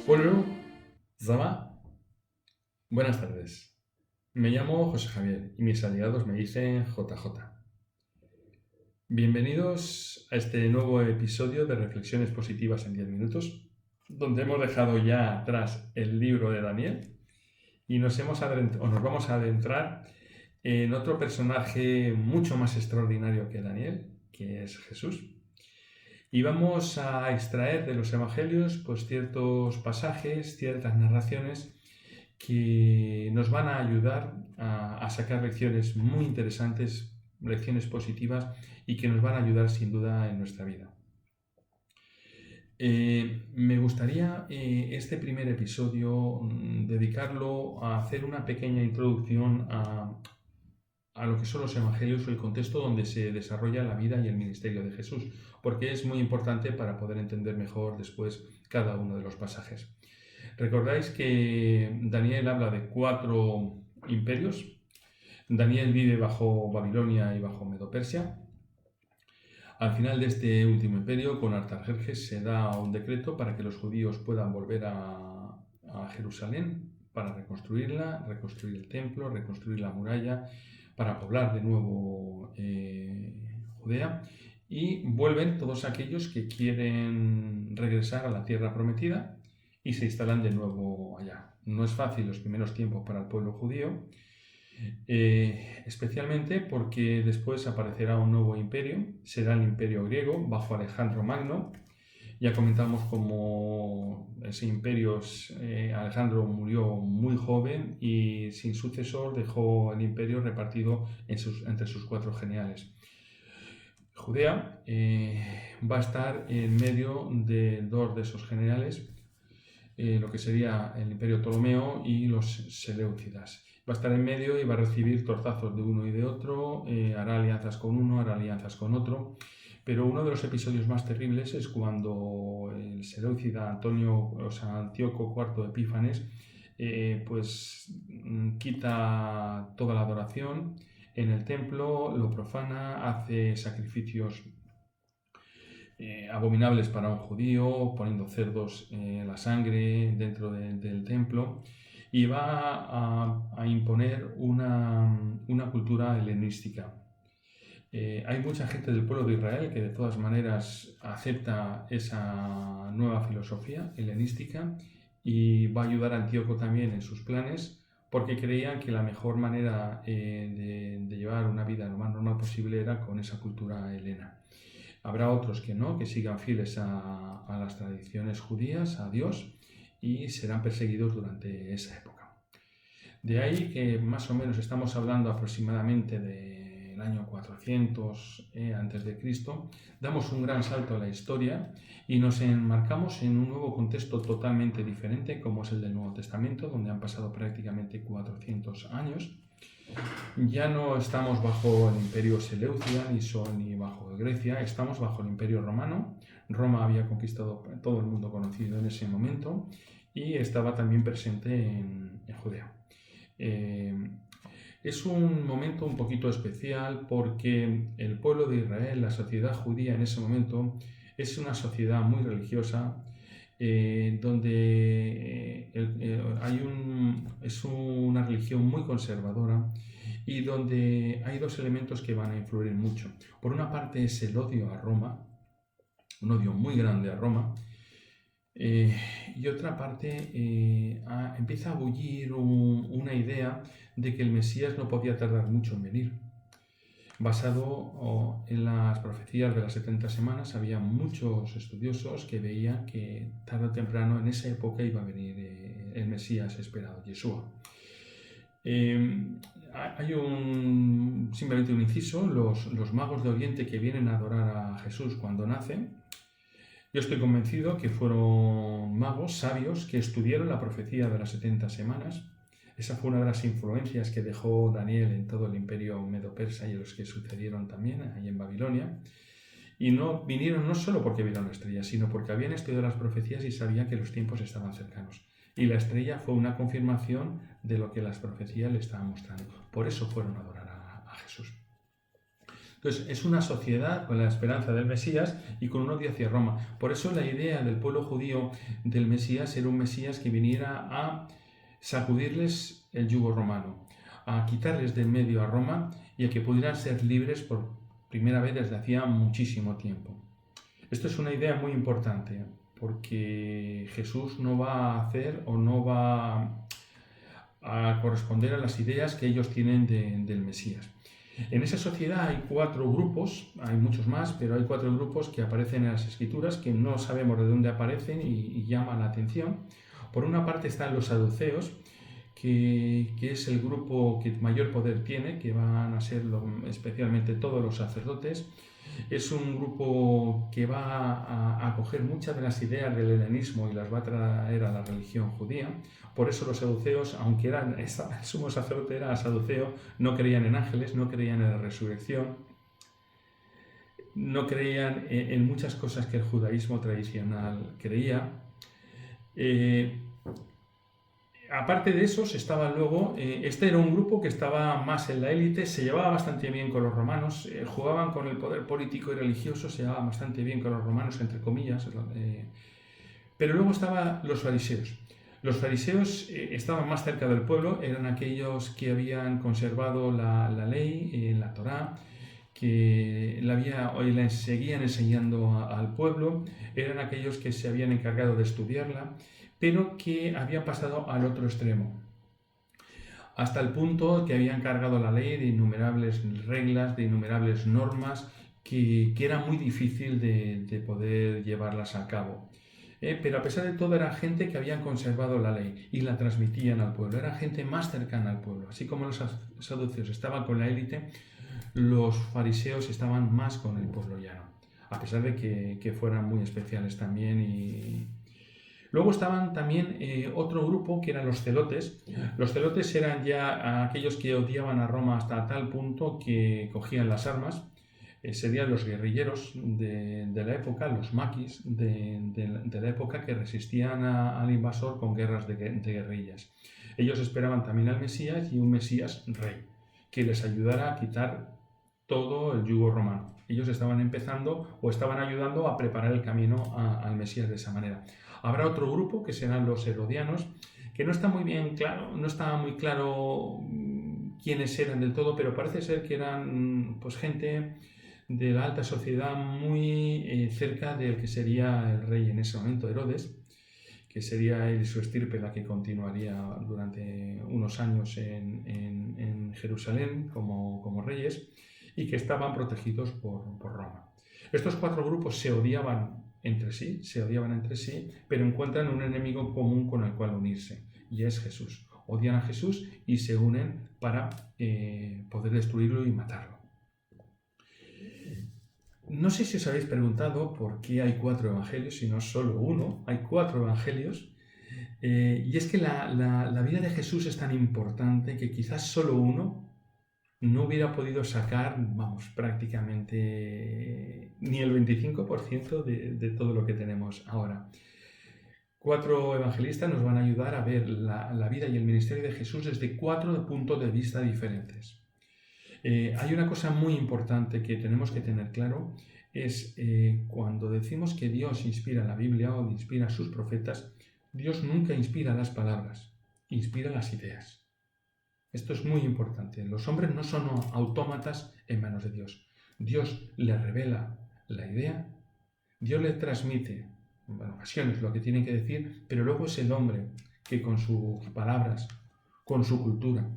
Hola, Zama. Buenas tardes. Me llamo José Javier y mis aliados me dicen JJ. Bienvenidos a este nuevo episodio de Reflexiones Positivas en 10 minutos, donde hemos dejado ya atrás el libro de Daniel y nos vamos a adentrar en otro personaje mucho más extraordinario que Daniel, que es Jesús. Y vamos a extraer de los evangelios pues ciertos pasajes, ciertas narraciones que nos van a ayudar a sacar lecciones muy interesantes, lecciones positivas y que nos van a ayudar sin duda en nuestra vida. Me gustaría este primer episodio dedicarlo a hacer una pequeña introducción a lo que son los evangelios o el contexto donde se desarrolla la vida y el ministerio de Jesús, porque es muy importante para poder entender mejor después cada uno de los pasajes. Recordáis que Daniel habla de 4 imperios. Daniel vive bajo Babilonia y bajo Medo-Persia. Al final de este último imperio, con Artajerjes, se da un decreto para que los judíos puedan volver a Jerusalén para reconstruirla, reconstruir el templo, reconstruir la muralla, para poblar de nuevo Judea, y vuelven todos aquellos que quieren regresar a la tierra prometida y se instalan de nuevo allá. No es fácil los primeros tiempos para el pueblo judío, especialmente porque después aparecerá un nuevo imperio, será el imperio griego bajo Alejandro Magno. Ya comentamos cómo ese imperio, Alejandro murió muy joven y sin sucesor dejó el imperio repartido entre sus 4 generales. Judea va a estar en medio de 2 de esos generales, lo que sería el imperio Ptolomeo y los Seleucidas. Va a estar en medio y va a recibir tortazos de uno y de otro, hará alianzas con uno, hará alianzas con otro. Pero uno de los episodios más terribles es cuando el Seleucida Antíoco IV Epífanes quita toda la adoración en el templo, lo profana, hace sacrificios abominables para un judío, poniendo cerdos la sangre dentro del templo, y va a imponer una cultura helenística. Hay mucha gente del pueblo de Israel que de todas maneras acepta esa nueva filosofía helenística y va a ayudar a Antíoco también en sus planes, porque creían que la mejor manera de llevar una vida lo más normal posible era con esa cultura helena. Habrá otros que no, que sigan fieles a las tradiciones judías, a Dios, y serán perseguidos durante esa época. De ahí que más o menos estamos hablando aproximadamente del año 400 a.C., damos un gran salto a la historia y nos enmarcamos en un nuevo contexto totalmente diferente, como es el del Nuevo Testamento, donde han pasado prácticamente 400 años. Ya no estamos bajo el imperio Seleucida ni bajo Grecia, estamos bajo el imperio romano. Roma había conquistado todo el mundo conocido en ese momento y estaba también presente en Judea. Es un momento un poquito especial porque el pueblo de Israel, la sociedad judía en ese momento, es una sociedad muy religiosa, donde es una religión muy conservadora y donde hay 2 elementos que van a influir mucho. Por una parte es el odio a Roma, un odio muy grande a Roma, y otra parte empieza a bullir una idea de que el Mesías no podía tardar mucho en venir. Basado en las profecías de las 70 semanas, había muchos estudiosos que veían que tarde o temprano en esa época iba a venir el Mesías esperado, Yeshua. Hay simplemente un inciso: los magos de Oriente que vienen a adorar a Jesús cuando nace, yo estoy convencido que fueron magos sabios que estudiaron la profecía de las 70 semanas. Esa fue una de las influencias que dejó Daniel en todo el imperio medo-persa y los que sucedieron también ahí en Babilonia. Y no vinieron no solo porque vieron la estrella, sino porque habían estudiado las profecías y sabían que los tiempos estaban cercanos. Y la estrella fue una confirmación de lo que las profecías le estaban mostrando. Por eso fueron a adorar a Jesús. Entonces, es una sociedad con la esperanza del Mesías y con un odio hacia Roma. Por eso la idea del pueblo judío del Mesías era un Mesías que viniera a sacudirles el yugo romano, a quitarles de en medio a Roma y a que pudieran ser libres por primera vez desde hacía muchísimo tiempo. Esto es una idea muy importante, porque Jesús no va a hacer o no va a corresponder a las ideas que ellos tienen del Mesías. En esa sociedad hay 4 grupos, hay muchos más, pero hay 4 grupos que aparecen en las Escrituras que no sabemos de dónde aparecen y llaman la atención. Por una parte están los saduceos, que es el grupo que mayor poder tiene, que van a ser especialmente todos los sacerdotes. Es un grupo que va a coger muchas de las ideas del helenismo y las va a traer a la religión judía. Por eso los saduceos, aunque el sumo sacerdote era saduceo, no creían en ángeles, no creían en la resurrección, no creían en muchas cosas que el judaísmo tradicional creía. Aparte de esos, estaba luego, este era un grupo que estaba más en la élite, se llevaba bastante bien con los romanos, jugaban con el poder político y religioso, se llevaban bastante bien con los romanos, entre comillas, pero luego estaban los fariseos. Los fariseos estaban más cerca del pueblo, eran aquellos que habían conservado la ley, la Torá, que la seguían enseñando al pueblo, eran aquellos que se habían encargado de estudiarla, pero que habían pasado al otro extremo, hasta el punto que habían cargado la ley de innumerables reglas, de innumerables normas, que era muy difícil de poder llevarlas a cabo. Pero a pesar de todo era gente que habían conservado la ley y la transmitían al pueblo, era gente más cercana al pueblo. Así como los saduceos estaban con la élite, los fariseos estaban más con el pueblo llano, a pesar de que fueran muy especiales también. Luego estaban también otro grupo que eran los celotes. Los celotes eran ya aquellos que odiaban a Roma hasta tal punto que cogían las armas. Serían los guerrilleros de la época, los maquis de la época, que resistían al invasor con guerras de guerrillas. Ellos esperaban también al Mesías y un Mesías rey, que les ayudara a quitar todo el yugo romano. Ellos estaban empezando o estaban ayudando a preparar el camino al Mesías de esa manera. Habrá otro grupo que serán los herodianos, que no está muy bien claro, no estaba muy claro quiénes eran del todo, pero parece ser que eran pues gente de la alta sociedad muy cerca del que sería el rey en ese momento, Herodes, que sería él y su estirpe la que continuaría durante unos años en Jerusalén como reyes, y que estaban protegidos por Roma. Estos 4 grupos se odiaban entre sí, pero encuentran un enemigo común con el cual unirse, y es Jesús. Odian a Jesús y se unen para poder destruirlo y matarlo. No sé si os habéis preguntado por qué hay 4 evangelios y no solo uno, hay 4 evangelios. Y es que la vida de Jesús es tan importante que quizás solo uno no hubiera podido sacar, prácticamente ni el 25% de todo lo que tenemos ahora. 4 evangelistas nos van a ayudar a ver la vida y el ministerio de Jesús desde 4 puntos de vista diferentes. Hay una cosa muy importante que tenemos que tener claro, es cuando decimos que Dios inspira la Biblia o inspira a sus profetas, Dios nunca inspira las palabras, inspira las ideas. Esto es muy importante. Los hombres no son autómatas en manos de Dios. Dios le revela la idea, Dios le transmite en ocasiones lo que tienen que decir, pero luego es el hombre que con sus palabras, con su cultura,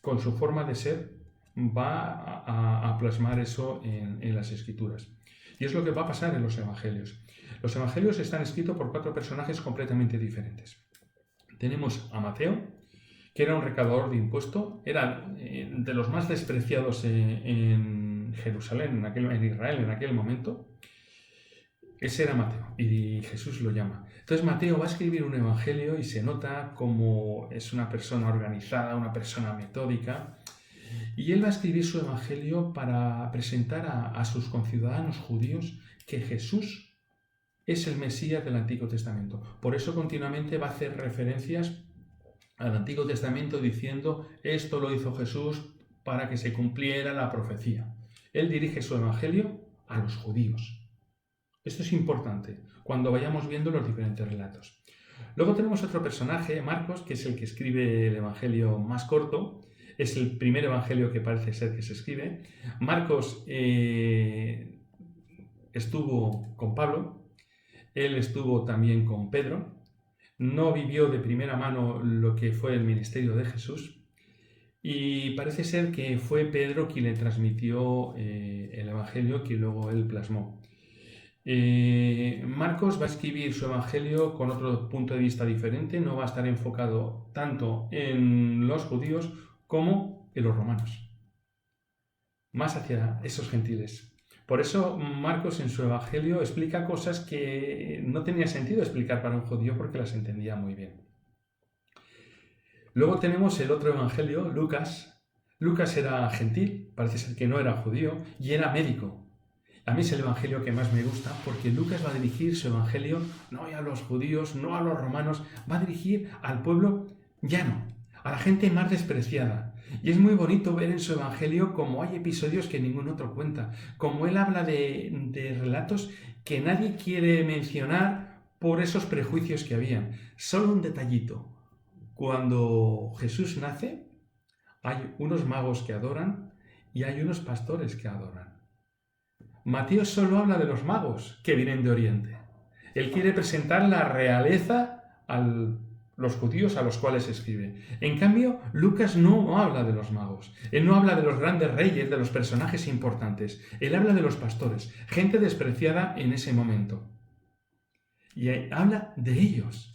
con su forma de ser, va a plasmar eso en las Escrituras. Y es lo que va a pasar en los Evangelios. Los Evangelios están escritos por 4 personajes completamente diferentes. Tenemos a Mateo, que era un recaudador de impuestos, era de los más despreciados en Jerusalén, en Israel en aquel momento. Ese era Mateo, y Jesús lo llama. Entonces Mateo va a escribir un evangelio y se nota como es una persona organizada, una persona metódica, y él va a escribir su evangelio para presentar a sus conciudadanos judíos que Jesús es el Mesías del Antiguo Testamento. Por eso continuamente va a hacer referencias al Antiguo Testamento diciendo esto lo hizo Jesús para que se cumpliera la profecía. Él dirige su evangelio a los judíos. Esto es importante cuando vayamos viendo los diferentes relatos. Luego tenemos otro personaje, Marcos, que es el que escribe el evangelio más corto. Es el primer evangelio que parece ser que se escribe. Marcos estuvo con Pablo, él estuvo también con Pedro, no vivió de primera mano lo que fue el ministerio de Jesús y parece ser que fue Pedro quien le transmitió el evangelio que luego él plasmó. Marcos va a escribir su evangelio con otro punto de vista diferente, no va a estar enfocado tanto en los judíos como en los romanos, más hacia esos gentiles. Por eso Marcos en su evangelio explica cosas que no tenía sentido explicar para un judío porque las entendía muy bien. Luego tenemos el otro evangelio, Lucas. Lucas era gentil, parece ser que no era judío, y era médico. A mí es el evangelio que más me gusta porque Lucas va a dirigir su evangelio no a los judíos, no a los romanos, va a dirigir al pueblo llano, a la gente más despreciada. Y es muy bonito ver en su evangelio cómo hay episodios que ningún otro cuenta, como él habla de relatos que nadie quiere mencionar por esos prejuicios que habían. Solo un detallito. Cuando Jesús nace, hay unos magos que adoran y hay unos pastores que adoran. Mateo solo habla de los magos que vienen de Oriente. Él quiere presentar la realeza a los judíos a los cuales escribe. En cambio, Lucas no habla de los magos. Él no habla de los grandes reyes, de los personajes importantes. Él habla de los pastores, gente despreciada en ese momento. Y habla de ellos.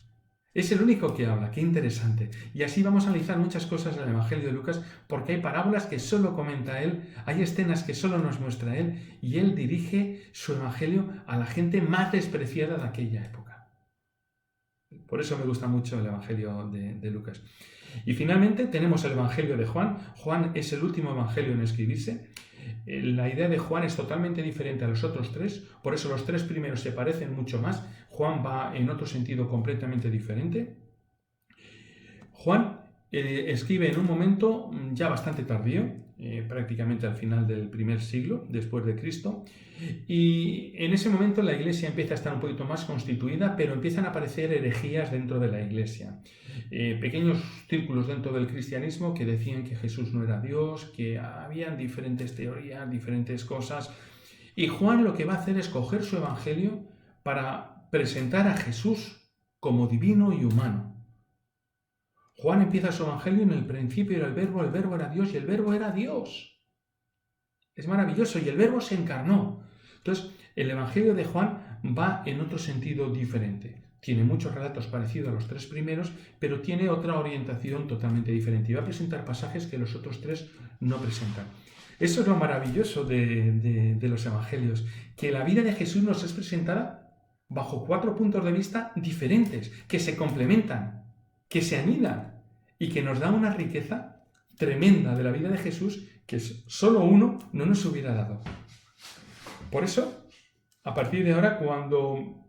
Es el único que habla, qué interesante. Y así vamos a analizar muchas cosas del Evangelio de Lucas, porque hay parábolas que solo comenta él, hay escenas que solo nos muestra él, y él dirige su Evangelio a la gente más despreciada de aquella época. Por eso me gusta mucho el Evangelio de Lucas. Y finalmente tenemos el Evangelio de Juan. Juan es el último Evangelio en escribirse. La idea de Juan es totalmente diferente a los otros tres, por eso los tres primeros se parecen mucho más. Juan va en otro sentido completamente diferente. Juan escribe en un momento ya bastante tardío, prácticamente al final del primer siglo después de Cristo, y en ese momento la iglesia empieza a estar un poquito más constituida, pero empiezan a aparecer herejías dentro de la iglesia. Pequeños círculos dentro del cristianismo que decían que Jesús no era Dios, que habían diferentes teorías, diferentes cosas, y Juan lo que va a hacer es coger su evangelio para presentar a Jesús como divino y humano. Juan empieza su evangelio en el principio era el verbo era Dios y el verbo era Dios. Es maravilloso y el verbo se encarnó. Entonces, el evangelio de Juan va en otro sentido diferente. Tiene muchos relatos parecidos a los tres primeros, pero tiene otra orientación totalmente diferente y va a presentar pasajes que los otros tres no presentan. Eso es lo maravilloso de los evangelios, que la vida de Jesús nos es presentada bajo 4 puntos de vista diferentes, que se complementan, que se anidan y que nos da una riqueza tremenda de la vida de Jesús que solo uno no nos hubiera dado. Por eso, a partir de ahora, cuando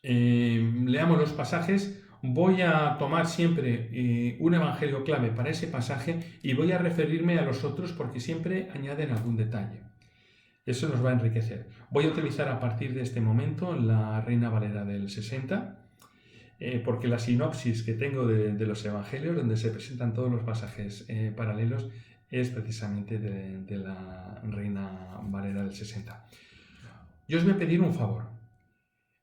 leamos los pasajes, voy a tomar siempre un evangelio clave para ese pasaje y voy a referirme a los otros porque siempre añaden algún detalle. Eso nos va a enriquecer. Voy a utilizar a partir de este momento la Reina Valera del 60, porque la sinopsis que tengo de los evangelios, donde se presentan todos los pasajes paralelos, es precisamente de la Reina Valera del 60. Yo os voy a pedir un favor.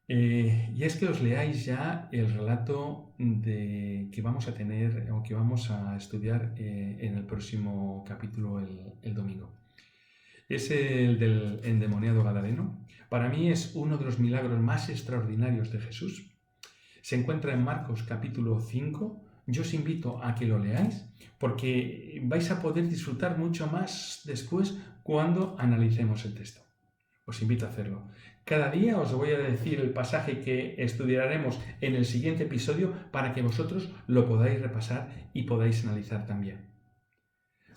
Y es que os leáis ya el relato que vamos a tener o que vamos a estudiar en el próximo capítulo el domingo. Es el del endemoniado gadareno. Para mí es uno de los milagros más extraordinarios de Jesús. Se encuentra en Marcos capítulo 5. Yo os invito a que lo leáis porque vais a poder disfrutar mucho más después cuando analicemos el texto. Os invito a hacerlo. Cada día os voy a decir el pasaje que estudiaremos en el siguiente episodio para que vosotros lo podáis repasar y podáis analizar también.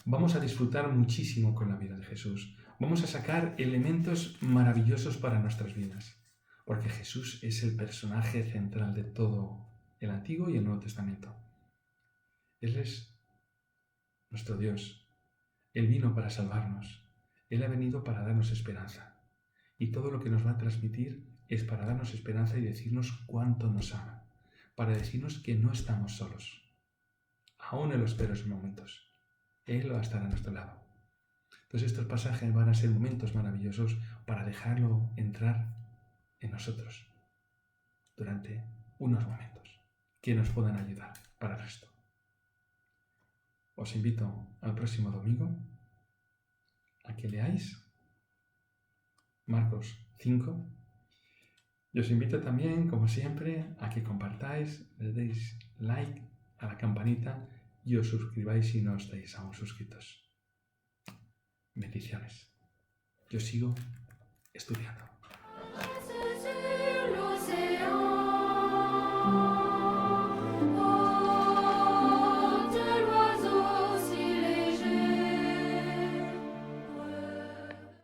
Vamos a disfrutar muchísimo con la vida de Jesús. Vamos a sacar elementos maravillosos para nuestras vidas, porque Jesús es el personaje central de todo el Antiguo y el Nuevo Testamento. Él es nuestro Dios. Él vino para salvarnos. Él ha venido para darnos esperanza. Y todo lo que nos va a transmitir es para darnos esperanza y decirnos cuánto nos ama, para decirnos que no estamos solos, aún en los peores momentos. Él va a estar a nuestro lado. Entonces estos pasajes van a ser momentos maravillosos para dejarlo entrar en nosotros durante unos momentos que nos puedan ayudar para el resto. Os invito al próximo domingo a que leáis Marcos 5. Y os invito también, como siempre, a que compartáis, le deis like a la campanita y os suscribáis si no estáis aún suscritos. Bendiciones. Yo sigo estudiando.